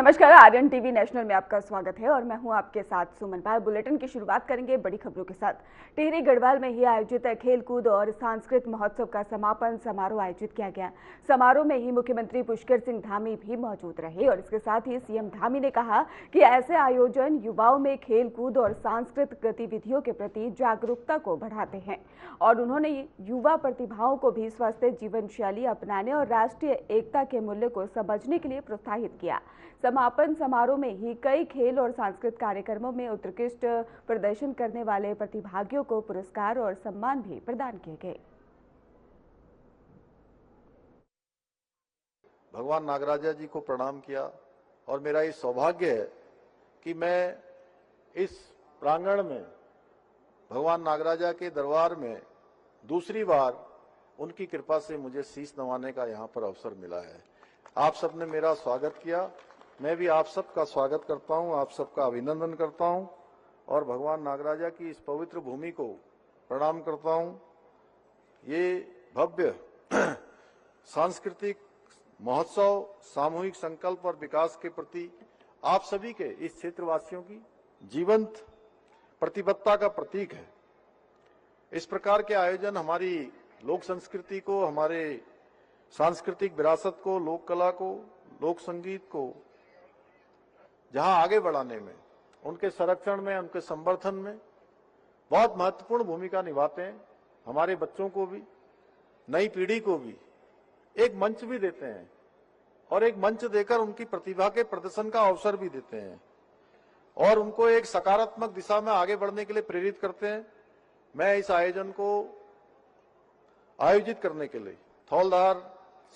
नमस्कार, Aryan TV national में आपका स्वागत है और मैं हूं आपके साथ सुमन पाल। बुलेटिन की शुरुआत करेंगे बड़ी खबरों के साथ। टिहरी गढ़वाल में ही आयोजित खेल कूद और सांस्कृतिक महोत्सव का समापन समारोह आयोजित किया गया। समारोह में ही मुख्यमंत्री पुष्कर सिंह धामी भी मौजूद रहे और इसके साथ ही सीएम धामी ने कहा कि ऐसे आयोजन युवाओं में खेल कूद और सांस्कृतिक गतिविधियों के प्रति जागरूकता को बढ़ाते हैं और उन्होंने युवा प्रतिभाओं को भी स्वस्थ जीवन शैली अपनाने और राष्ट्रीय एकता के मूल्य को समझने के लिए प्रोत्साहित किया। समापन समारोह में ही कई खेल और सांस्कृतिक कार्यक्रमों में उत्कृष्ट प्रदर्शन करने वाले प्रतिभागियों को पुरस्कार और सम्मान भी प्रदान किए गए। भगवान नागराजा जी को प्रणाम किया और मेरा ये सौभाग्य है कि मैं इस प्रांगण में भगवान नागराजा के दरबार में दूसरी बार उनकी कृपा से मुझे शीश नवाने का यहाँ पर अवसर मिला है। आप सबने मेरा स्वागत किया, मैं भी आप सबका स्वागत करता हूं, आप सबका अभिनंदन करता हूं और भगवान नागराजा की इस पवित्र भूमि को प्रणाम करता हूं। ये भव्य सांस्कृतिक महोत्सव सामूहिक संकल्प और विकास के प्रति आप सभी के इस क्षेत्रवासियों की जीवंत प्रतिबद्धता का प्रतीक है। इस प्रकार के आयोजन हमारी लोक संस्कृति को, हमारे सांस्कृतिक विरासत को, लोक कला को, लोक संगीत को जहां आगे बढ़ाने में, उनके संरक्षण में, उनके संवर्धन में बहुत महत्वपूर्ण भूमिका निभाते हैं। हमारे बच्चों को भी, नई पीढ़ी को भी एक मंच भी देते हैं और एक मंच देकर उनकी प्रतिभा के प्रदर्शन का अवसर भी देते हैं और उनको एक सकारात्मक दिशा में आगे बढ़ने के लिए प्रेरित करते हैं। मैं इस आयोजन को आयोजित करने के लिए थौलधार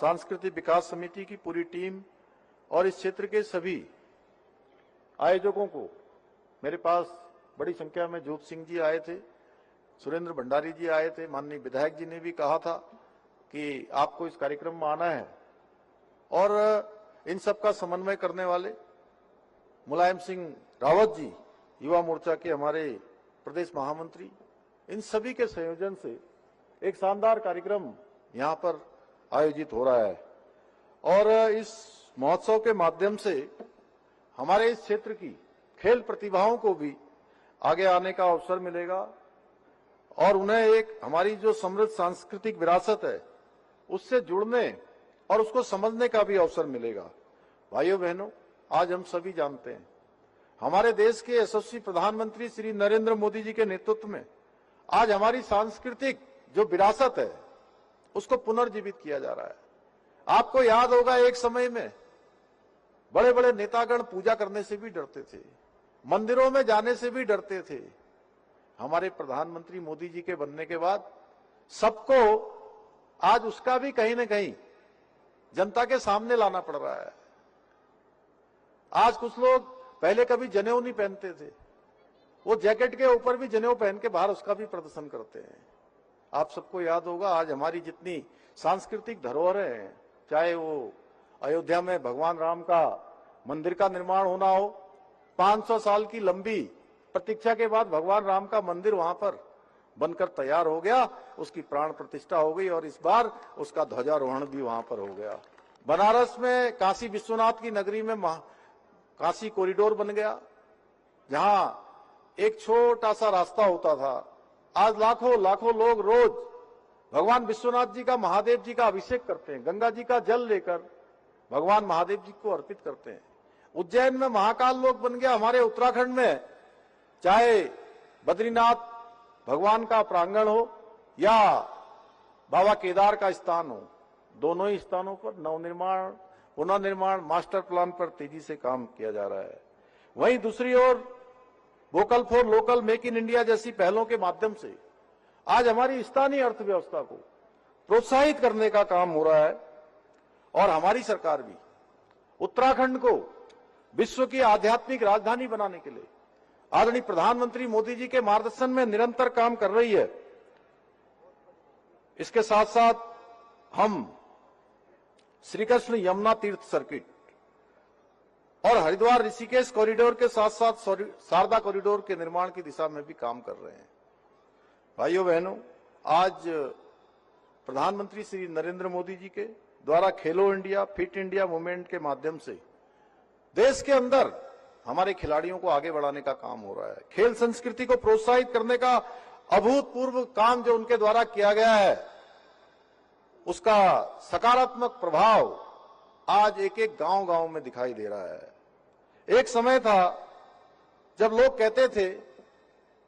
सांस्कृतिक विकास समिति की पूरी टीम और इस क्षेत्र के सभी आयोजकों को, मेरे पास बड़ी संख्या में जोत सिंह जी आए थे, सुरेंद्र भंडारी जी आए थे, माननीय विधायक जी ने भी कहा था कि आपको इस कार्यक्रम में आना है और इन सब का समन्वय करने वाले मुलायम सिंह रावत जी, युवा मोर्चा के हमारे प्रदेश महामंत्री, इन सभी के संयोजन से एक शानदार कार्यक्रम यहाँ पर आयोजित हो रहा है और इस महोत्सव के माध्यम से हमारे इस क्षेत्र की खेल प्रतिभाओं को भी आगे आने का अवसर मिलेगा और उन्हें एक हमारी जो समृद्ध सांस्कृतिक विरासत है उससे जुड़ने और उसको समझने का भी अवसर मिलेगा। भाइयों बहनों, आज हम सभी जानते हैं हमारे देश के यशस्वी प्रधानमंत्री श्री नरेंद्र मोदी जी के नेतृत्व में आज हमारी सांस्कृतिक जो विरासत है उसको पुनर्जीवित किया जा रहा है। आपको याद होगा एक समय में बड़े बड़े नेतागण पूजा करने से भी डरते थे, मंदिरों में जाने से भी डरते थे। हमारे प्रधानमंत्री मोदी जी के बनने के बाद सबको आज उसका भी कहीं न कहीं जनता के सामने लाना पड़ रहा है। आज कुछ लोग पहले कभी जनेऊ नहीं पहनते थे, वो जैकेट के ऊपर भी जनेऊ पहन के बाहर उसका भी प्रदर्शन करते हैं। आप सबको याद होगा आज हमारी जितनी सांस्कृतिक धरोहरें हैं, चाहे वो अयोध्या में भगवान राम का मंदिर का निर्माण होना हो, 500 साल की लंबी प्रतीक्षा के बाद भगवान राम का मंदिर वहां पर बनकर तैयार हो गया, उसकी प्राण प्रतिष्ठा हो गई और इस बार उसका ध्वजारोहण भी वहां पर हो गया। बनारस में काशी विश्वनाथ की नगरी में काशी कॉरिडोर बन गया, जहां एक छोटा सा रास्ता होता था, आज लाखों लाखों लोग रोज भगवान विश्वनाथ जी का, महादेव जी का अभिषेक करते हैं, गंगा जी का जल लेकर भगवान महादेव जी को अर्पित करते हैं। उज्जैन में महाकाल लोक बन गया। हमारे उत्तराखंड में चाहे बद्रीनाथ भगवान का प्रांगण हो या बाबा केदार का स्थान हो, दोनों ही स्थानों पर नवनिर्माण, पुनर्निर्माण, मास्टर प्लान पर तेजी से काम किया जा रहा है। वहीं दूसरी ओर vocal for local, make in India जैसी पहलों के माध्यम से आज हमारी स्थानीय अर्थव्यवस्था को प्रोत्साहित करने का काम हो रहा है और हमारी सरकार भी उत्तराखंड को विश्व की आध्यात्मिक राजधानी बनाने के लिए आदरणीय प्रधानमंत्री मोदी जी के मार्गदर्शन में निरंतर काम कर रही है। इसके साथ साथ हम श्री कृष्ण यमुना तीर्थ सर्किट और हरिद्वार ऋषिकेश कॉरिडोर के साथ साथ शारदा कॉरिडोर के निर्माण की दिशा में भी काम कर रहे हैं। भाइयों बहनों, आज प्रधानमंत्री श्री नरेंद्र मोदी जी के द्वारा खेलो इंडिया, फिट इंडिया मूवमेंट के माध्यम से देश के अंदर हमारे खिलाड़ियों को आगे बढ़ाने का काम हो रहा है। खेल संस्कृति को प्रोत्साहित करने का अभूतपूर्व काम जो उनके द्वारा किया गया है, उसका सकारात्मक प्रभाव आज एक एक गांव-गांव में दिखाई दे रहा है। एक समय था जब लोग कहते थे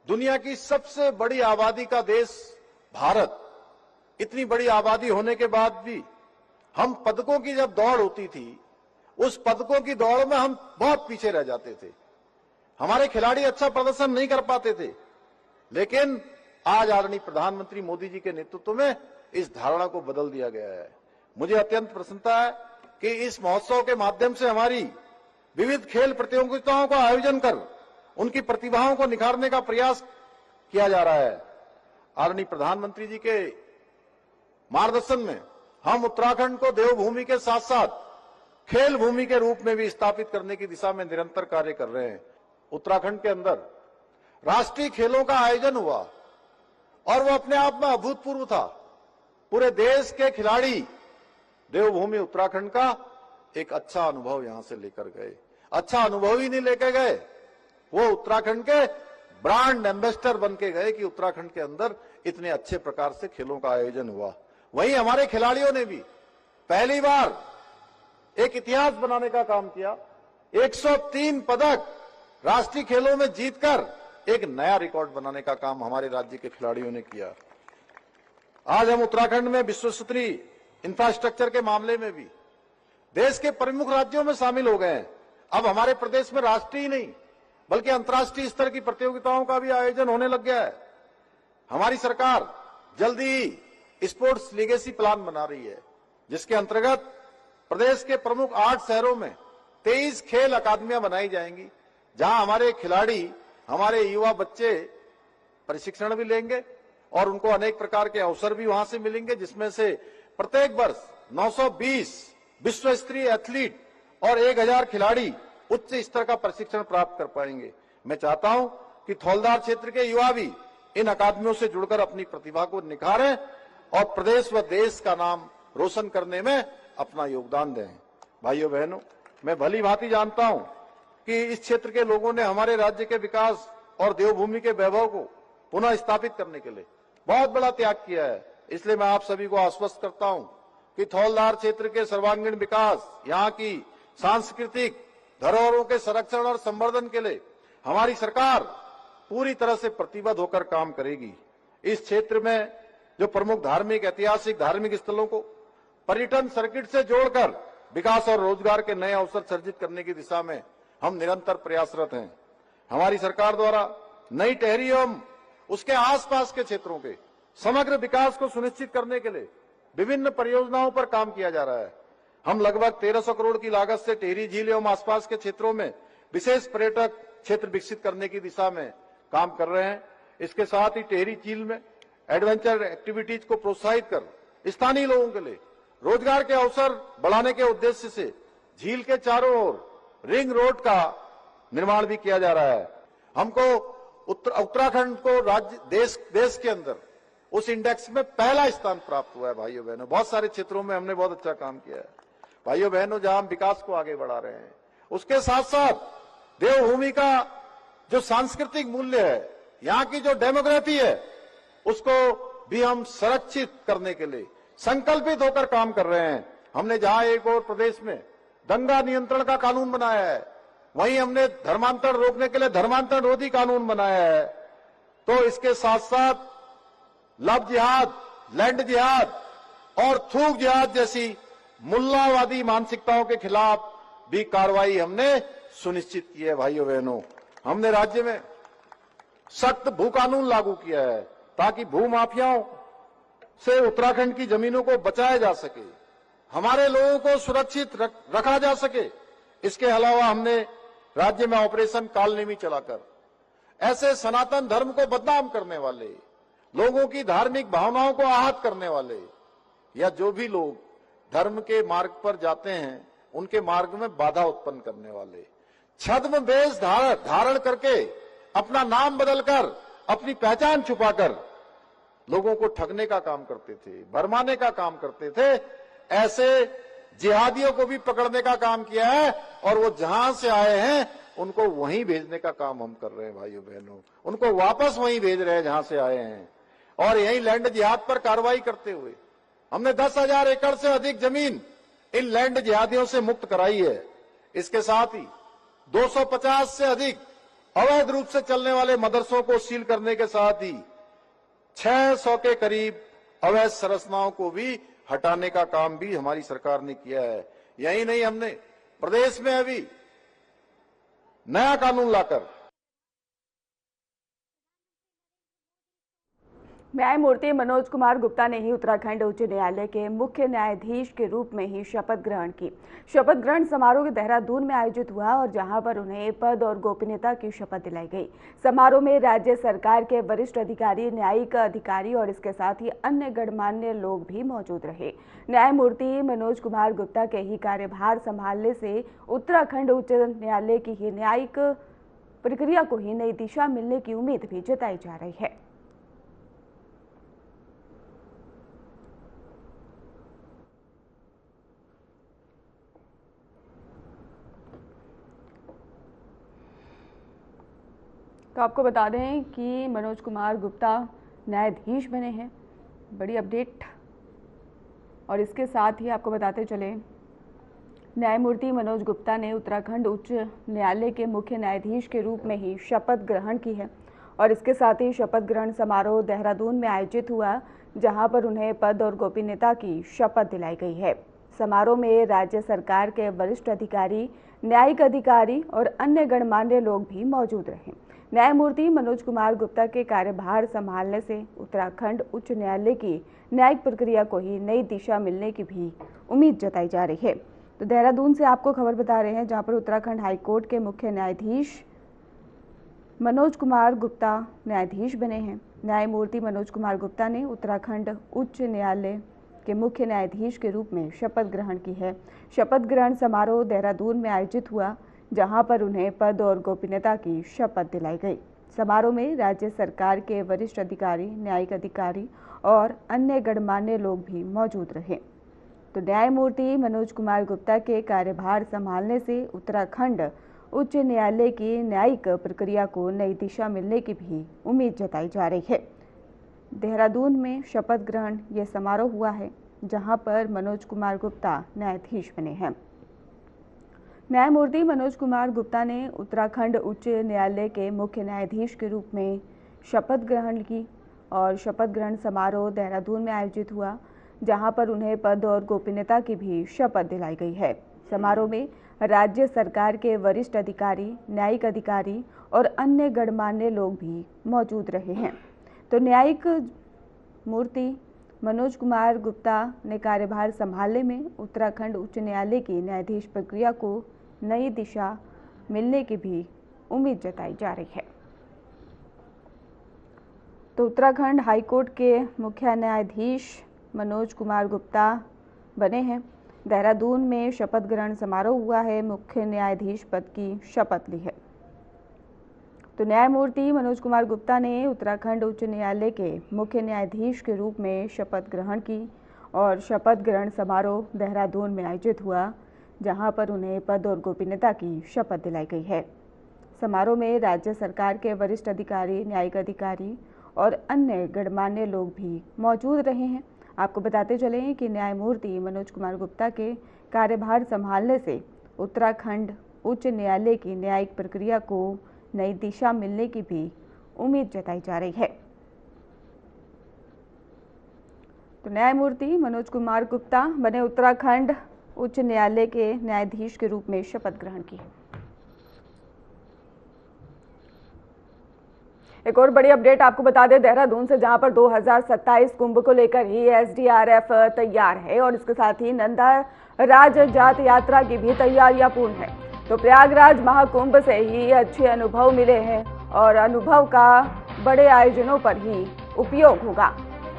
दुनिया की सबसे बड़ी आबादी का देश भारत, इतनी बड़ी आबादी होने के बाद भी हम पदकों की जब दौड़ होती थी, उस पदकों की दौड़ में हम बहुत पीछे रह जाते थे। हमारे खिलाड़ी अच्छा प्रदर्शन नहीं कर पाते थे। लेकिन आज आदरणीय प्रधानमंत्री मोदी जी के नेतृत्व में इस धारणा को बदल दिया गया है। मुझे अत्यंत प्रसन्नता है कि इस महोत्सव के माध्यम से हमारी विविध खेल प्रतियोगिताओं का आयोजन कर उनकी प्रतिभाओं को निखारने का प्रयास किया जा रहा है। आदरणीय प्रधानमंत्री जी के मार्गदर्शन में हम उत्तराखंड को देवभूमि के साथ साथ खेल भूमि के रूप में भी स्थापित करने की दिशा में निरंतर कार्य कर रहे हैं। उत्तराखंड के अंदर राष्ट्रीय खेलों का आयोजन हुआ और वो अपने आप में अभूतपूर्व था। पूरे देश के खिलाड़ी देवभूमि उत्तराखंड का एक अच्छा अनुभव यहां से लेकर गए। अच्छा अनुभव ही नहीं लेकर गए, वो उत्तराखंड के ब्रांड एम्बेसडर बन के गए कि उत्तराखंड के अंदर इतने अच्छे प्रकार से खेलों का आयोजन हुआ। वहीं हमारे खिलाड़ियों ने भी पहली बार एक इतिहास बनाने का काम किया। 103 पदक राष्ट्रीय खेलों में जीतकर एक नया रिकॉर्ड बनाने का काम हमारे राज्य के खिलाड़ियों ने किया। आज हम उत्तराखंड में विश्व स्तरीय इंफ्रास्ट्रक्चर के मामले में भी देश के प्रमुख राज्यों में शामिल हो गए हैं। अब हमारे प्रदेश में राष्ट्रीय नहीं बल्कि अंतर्राष्ट्रीय स्तर की प्रतियोगिताओं का भी आयोजन होने लग गया है। हमारी सरकार जल्दी ही स्पोर्ट्स लीगेसी प्लान बना रही है, जिसके अंतर्गत प्रदेश के प्रमुख 8 शहरों में 23 खेल अकादमियां बनाई जाएंगी, जहां हमारे खिलाड़ी, हमारे युवा बच्चे प्रशिक्षण भी लेंगे और उनको अनेक प्रकार के अवसर भी वहां से मिलेंगे, जिसमें से प्रत्येक वर्ष 920 विश्व स्तरीय एथलीट और 1000 खिलाड़ी उच्च स्तर का प्रशिक्षण प्राप्त कर पाएंगे। मैं चाहता हूं कि थौलदार क्षेत्र के युवा भी इन अकादमियों से जुड़कर अपनी प्रतिभा को निखारें और प्रदेश व देश का नाम रोशन करने में अपना योगदान दें। भाइयों बहनों, मैं भली भांति जानता हूं कि इस क्षेत्र के लोगों ने हमारे राज्य के विकास और देवभूमि के वैभव को पुनः स्थापित करने के लिए बहुत बड़ा त्याग किया है। इसलिए मैं आप सभी को आश्वस्त करता हूं कि थौलदार क्षेत्र के सर्वांगीण विकास, यहाँ की सांस्कृतिक धरोहरों के संरक्षण और संवर्धन के लिए हमारी सरकार पूरी तरह से प्रतिबद्ध होकर काम करेगी। इस क्षेत्र में जो प्रमुख धार्मिक, ऐतिहासिक धार्मिक स्थलों को पर्यटन सर्किट से जोड़कर विकास और रोजगार के नए अवसर सृजित करने की दिशा में हम निरंतर प्रयासरत हैं। हमारी सरकार द्वारा नई टेहरी एवं उसके आसपास के क्षेत्रों के समग्र विकास को सुनिश्चित करने के लिए विभिन्न परियोजनाओं पर काम किया जा रहा है। हम लगभग 1300 करोड़ की लागत से टेहरी झील एवं आसपास के क्षेत्रों में विशेष पर्यटक क्षेत्र विकसित करने की दिशा में काम कर रहे हैं। इसके साथ ही टेहरी झील में एडवेंचर एक्टिविटीज को प्रोत्साहित कर स्थानीय लोगों के लिए रोजगार के अवसर बढ़ाने के उद्देश्य से झील के चारों ओर रिंग रोड का निर्माण भी किया जा रहा है। हमको उत्तराखंड को राज्य देश के अंदर उस इंडेक्स में पहला स्थान प्राप्त हुआ है। भाइयों बहनों, बहुत सारे क्षेत्रों में हमने बहुत अच्छा काम किया है। भाइयों बहनों, जहां हम विकास को आगे बढ़ा रहे हैं, उसके साथ साथ देवभूमि का जो सांस्कृतिक मूल्य है, यहाँ की जो डेमोग्राफी है, उसको भी हम संरक्षित करने के लिए संकल्पित होकर काम कर रहे हैं। हमने जहां एक और प्रदेश में दंगा नियंत्रण का कानून बनाया है, वहीं हमने धर्मांतरण रोकने के लिए धर्मांतरण रोधी कानून बनाया है। तो इसके साथ साथ लव जिहाद, लैंड जिहाद और थूक जिहाद जैसी मुल्लावादी मानसिकताओं के खिलाफ भी कार्रवाई हमने सुनिश्चित की है। भाइयों बहनों, हमने राज्य में सख्त भू कानून लागू किया है ताकि भू माफियाओं से उत्तराखंड की जमीनों को बचाया जा सके, हमारे लोगों को सुरक्षित रखा जा सके। इसके अलावा हमने राज्य में ऑपरेशन कालनेमी चलाकर ऐसे सनातन धर्म को बदनाम करने वाले, लोगों की धार्मिक भावनाओं को आहत करने वाले या जो भी लोग धर्म के मार्ग पर जाते हैं, उनके मार्ग में बाधा उत्पन्न करने वाले, छद्म वेश धारण करके अपना नाम बदलकर अपनी पहचान छुपाकर लोगों को ठगने का काम करते थे, भरमाने का काम करते थे, ऐसे जिहादियों को भी पकड़ने का काम किया है और वो जहां से आए हैं उनको वहीं भेजने का काम हम कर रहे हैं भाइयों बहनों, उनको वापस वहीं भेज रहे हैं जहां से आए हैं। और यही लैंड जिहाद पर कार्रवाई करते हुए हमने 10,000 एकड़ से अधिक जमीन इन लैंड जिहादियों से मुक्त कराई है। इसके साथ ही 250 से अधिक अवैध रूप से चलने वाले मदरसों को सील करने के साथ ही 600 के करीब अवैध संरचनाओं को भी हटाने का काम भी हमारी सरकार ने किया है। यही नहीं, हमने प्रदेश में अभी नया कानून लाकर न्यायमूर्ति मनोज कुमार गुप्ता ने ही उत्तराखंड उच्च न्यायालय के मुख्य न्यायाधीश के रूप में ही शपथ ग्रहण की। शपथ ग्रहण समारोह देहरादून में आयोजित हुआ और जहां पर उन्हें पद और गोपनीयता की शपथ दिलाई गई। समारोह में राज्य सरकार के वरिष्ठ अधिकारी, न्यायिक अधिकारी और इसके साथ ही अन्य गणमान्य लोग भी मौजूद रहे। न्यायमूर्ति मनोज कुमार गुप्ता के ही कार्यभार संभालने से उत्तराखंड उच्च न्यायालय की ही न्यायिक प्रक्रिया को ही नई दिशा मिलने की उम्मीद भी जताई जा रही है। तो आपको बता दें कि मनोज कुमार गुप्ता न्यायाधीश बने हैं, बड़ी अपडेट। और इसके साथ ही आपको बताते चले, न्यायमूर्ति मनोज गुप्ता ने उत्तराखंड उच्च न्यायालय के मुख्य न्यायाधीश के रूप में ही शपथ ग्रहण की है। और इसके साथ ही शपथ ग्रहण समारोह देहरादून में आयोजित हुआ, जहां पर उन्हें पद और गोपनीयता की शपथ दिलाई गई है। समारोह में राज्य सरकार के वरिष्ठ अधिकारी, न्यायिक अधिकारी और अन्य गणमान्य लोग भी मौजूद रहे। न्यायमूर्ति मनोज कुमार गुप्ता के कार्यभार संभालने से उत्तराखंड उच्च न्यायालय की न्यायिक प्रक्रिया को ही नई दिशा मिलने की भी उम्मीद जताई जा रही है। तो देहरादून से आपको खबर बता रहे हैं, जहां पर उत्तराखंड हाईकोर्ट के मुख्य न्यायाधीश मनोज कुमार गुप्ता न्यायाधीश बने हैं। न्यायमूर्ति मनोज कुमार गुप्ता ने उत्तराखंड उच्च न्यायालय के मुख्य न्यायाधीश के रूप में शपथ ग्रहण की है। शपथ ग्रहण समारोह देहरादून में आयोजित हुआ, जहां पर उन्हें पद और गोपनीयता की शपथ दिलाई गई। समारोह में राज्य सरकार के वरिष्ठ अधिकारी, न्यायिक अधिकारी और अन्य गणमान्य लोग भी मौजूद रहे। तो न्यायमूर्ति मनोज कुमार गुप्ता के कार्यभार संभालने से उत्तराखंड उच्च न्यायालय की न्यायिक प्रक्रिया को नई दिशा मिलने की भी उम्मीद जताई जा रही है। देहरादून में शपथ ग्रहण ये समारोह हुआ है, जहां पर मनोज कुमार गुप्ता न्यायाधीश बने हैं। न्यायमूर्ति मनोज कुमार गुप्ता ने उत्तराखंड उच्च न्यायालय के मुख्य न्यायाधीश के रूप में शपथ ग्रहण की और शपथ ग्रहण समारोह देहरादून में आयोजित हुआ, जहां पर उन्हें पद और गोपनीयता की भी शपथ दिलाई गई है। समारोह में राज्य सरकार के वरिष्ठ अधिकारी, न्यायिक अधिकारी और अन्य गणमान्य लोग भी मौजूद रहे हैं। तो न्यायिक मूर्ति मनोज कुमार गुप्ता ने कार्यभार संभालने में उत्तराखंड उच्च न्यायालय की न्यायाधीश प्रक्रिया को नई दिशा मिलने की भी उम्मीद जताई जा रही है। तो उत्तराखंड हाईकोर्ट के मुख्य न्यायाधीश मनोज कुमार गुप्ता बने हैं। देहरादून में शपथ ग्रहण समारोह हुआ है, मुख्य न्यायाधीश पद की शपथ ली है। तो न्यायमूर्ति मनोज कुमार गुप्ता ने उत्तराखंड उच्च न्यायालय के मुख्य न्यायाधीश के रूप में शपथ ग्रहण की और शपथ ग्रहण समारोह देहरादून में आयोजित हुआ, जहां पर उन्हें पद और गोपनीयता की शपथ दिलाई गई है। समारोह में राज्य सरकार के वरिष्ठ अधिकारी, न्यायिक अधिकारी और अन्य गणमान्य लोग भी मौजूद रहे हैं। आपको बताते चले कि न्यायमूर्ति मनोज कुमार गुप्ता के कार्यभार संभालने से उत्तराखंड उच्च न्यायालय की न्यायिक प्रक्रिया को नई दिशा मिलने की भी उम्मीद जताई जा रही है। तो न्यायमूर्ति मनोज कुमार गुप्ता बने उत्तराखंड उच्च न्यायालय के न्यायाधीश के रूप में शपथ ग्रहण की। एक और बड़ी अपडेट आपको बता दें देहरादून से, जहां पर 2027 कुंभ को लेकर ही एसडीआरएफ तैयार है और इसके साथ ही नंदा राज जात यात्रा की भी तैयारियां पूर्ण है। तो प्रयागराज महाकुंभ से ही अच्छे अनुभव मिले हैं और अनुभव का बड़े आयोजनों पर ही उपयोग होगा।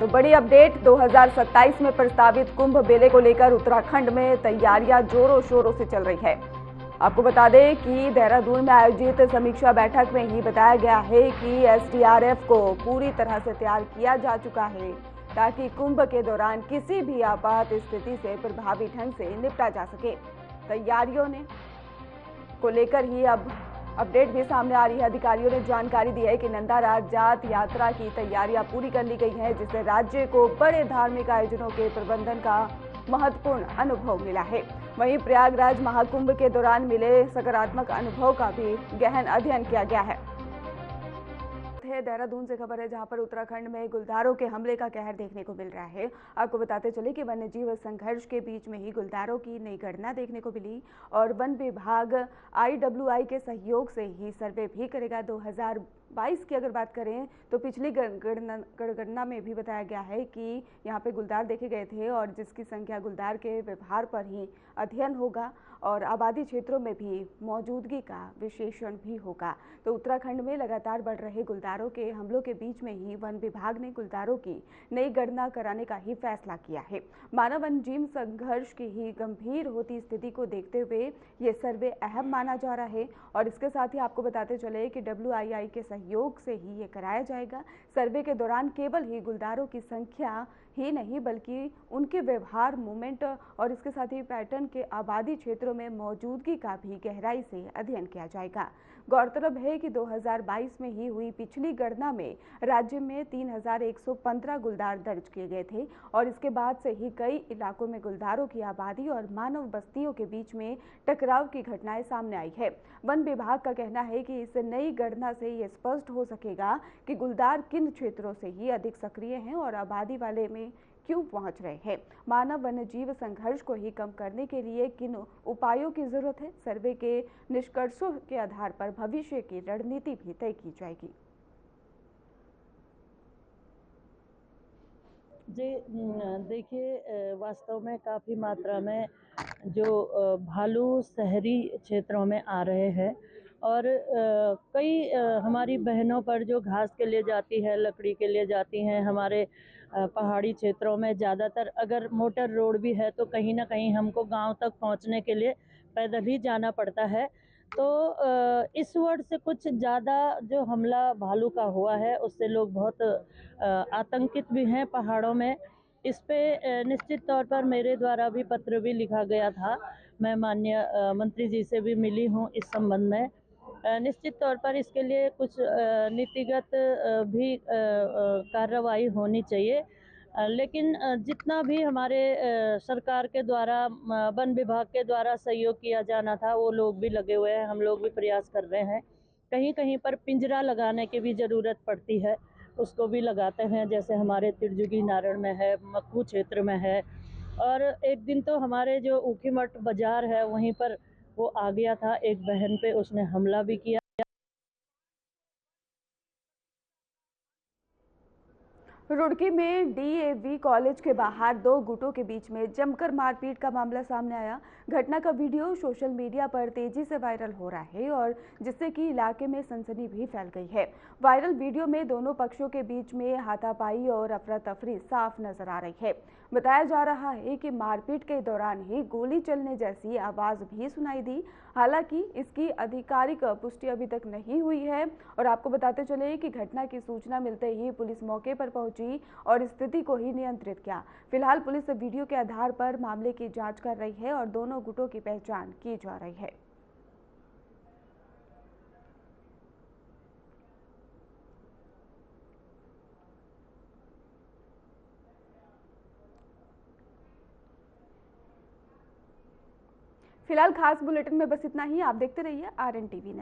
तो बड़ी अपडेट, 2027 में प्रस्तावित कुंभ मेले को लेकर उत्तराखंड में तैयारियां जोरों शोरों से चल रही है। आपको बता दें कि देहरादून में आयोजित समीक्षा बैठक में ही बताया गया है कि एसडीआरएफ को पूरी तरह से तैयार किया जा चुका है। ताकि कुंभ के दौरान किसी भी आपात स्थिति से प्रभावी ढंग से निपटा जा सके। तैयारियों को लेकर ही अब अपडेट भी सामने आ रही है। अधिकारियों ने जानकारी दी है कि नंदा जात यात्रा की तैयारियां पूरी कर ली गई हैं, जिससे राज्य को बड़े धार्मिक आयोजनों के प्रबंधन का महत्वपूर्ण अनुभव मिला है। वहीं प्रयागराज महाकुंभ के दौरान मिले सकारात्मक अनुभव का भी गहन अध्ययन किया गया है। देहरादून से खबर है, जहां पर उत्तराखंड में गुलदारों के हमले का कहर देखने को मिल रहा है। आपको बताते चले कि वन्यजीव संघर्ष के बीच में ही गुलदारों की नई गणना देखने को मिली और वन विभाग IWI के सहयोग से ही सर्वे भी करेगा। 2022 की अगर बात करें तो पिछली गणना में भी बताया गया है कि यहाँ पे गुलदार देखे गए थे और जिसकी संख्या गुलदार के व्यवहार पर ही अध्ययन होगा और आबादी क्षेत्रों में भी मौजूदगी का विश्लेषण भी होगा। तो उत्तराखंड में लगातार बढ़ रहे गुलदारों के हमलों के बीच में ही वन विभाग ने गुलदारों की नई गणना कराने का ही फैसला किया है। मानव वन्यजीव संघर्ष की ही गंभीर होती स्थिति को देखते हुए ये सर्वे अहम माना जा रहा है और इसके साथ ही आपको बताते चले कि WII के सहयोग से ही ये कराया जाएगा। सर्वे के दौरान केवल ही गुलदारों की संख्या ही नहीं बल्कि उनके व्यवहार, मूवमेंट और इसके साथ ही पैटर्न के आबादी क्षेत्रों में मौजूदगी का भी गहराई से अध्ययन किया जाएगा। गौरतलब है कि 2022 में ही हुई पिछली गणना में राज्य में 3115 गुलदार दर्ज किए गए थे और इसके बाद से ही कई इलाकों में गुलदारों की आबादी और मानव बस्तियों के बीच में टकराव की घटनाएं सामने आई है। वन विभाग का कहना है कि इस नई गणना से ये स्पष्ट हो सकेगा कि गुलदार किन क्षेत्रों से ही अधिक सक्रिय हैं और आबादी वाले में क्यों पहुंच रहे हैं। मानव वन्यजीव संघर्ष को ही कम करने के लिए किन उपायों की जरूरत है। सर्वे के निष्कर्षों के आधार पर भविष्य की रणनीति भी तय की जाएगी। जी देखिए, वास्तव में काफ़ी मात्रा में जो भालू शहरी क्षेत्रों में आ रहे हैं और कई हमारी बहनों पर जो घास के लिए जाती है, लकड़ी के लिए जाती हैं, हमारे पहाड़ी क्षेत्रों में ज़्यादातर अगर मोटर रोड भी है तो कहीं ना कहीं हमको गांव तक पहुंचने के लिए पैदल ही जाना पड़ता है। तो इस वर्ष से कुछ ज़्यादा जो हमला भालू का हुआ है उससे लोग बहुत आतंकित भी हैं पहाड़ों में। इस पे निश्चित तौर पर मेरे द्वारा भी पत्र भी लिखा गया था। मैं माननीय मंत्री जी से भी मिली हूँ इस संबंध में। निश्चित तौर पर इसके लिए कुछ नीतिगत भी कार्रवाई होनी चाहिए। लेकिन जितना भी हमारे सरकार के द्वारा, वन विभाग के द्वारा सहयोग किया जाना था वो लोग भी लगे हुए हैं, हम लोग भी प्रयास कर रहे हैं। कहीं कहीं पर पिंजरा लगाने की भी ज़रूरत पड़ती है, उसको भी लगाते हैं, जैसे हमारे तिरजुगी नारायण में है, मक्खू क्षेत्र में है। और एक दिन तो हमारे जो ऊखीमठ बाजार है वहीं पर वो आ गया था, एक बहन पे उसने हमला भी किया। रुड़की में DAV कॉलेज के बाहर दो गुटों के बीच में जमकर मारपीट का मामला सामने आया। घटना का वीडियो सोशल मीडिया पर तेजी से वायरल हो रहा है और जिससे कि इलाके में सनसनी भी फैल गई है। वायरल वीडियो में दोनों पक्षों के बीच में हाथापाई और अफरा तफरी साफ नजर आ रही है। बताया जा रहा है कि मारपीट के दौरान ही गोली चलने जैसी आवाज भी सुनाई दी। हालांकि इसकी आधिकारिक पुष्टि अभी तक नहीं हुई है और आपको बताते चले कि घटना की सूचना मिलते ही पुलिस मौके पर पहुंची और स्थिति को ही नियंत्रित किया। फिलहाल पुलिस वीडियो के आधार पर मामले की जांच कर रही है और दोनों गुटों की पहचान की जा रही है। फिलहाल खास बुलेटिन में बस इतना ही। आप देखते रहिए RN TV।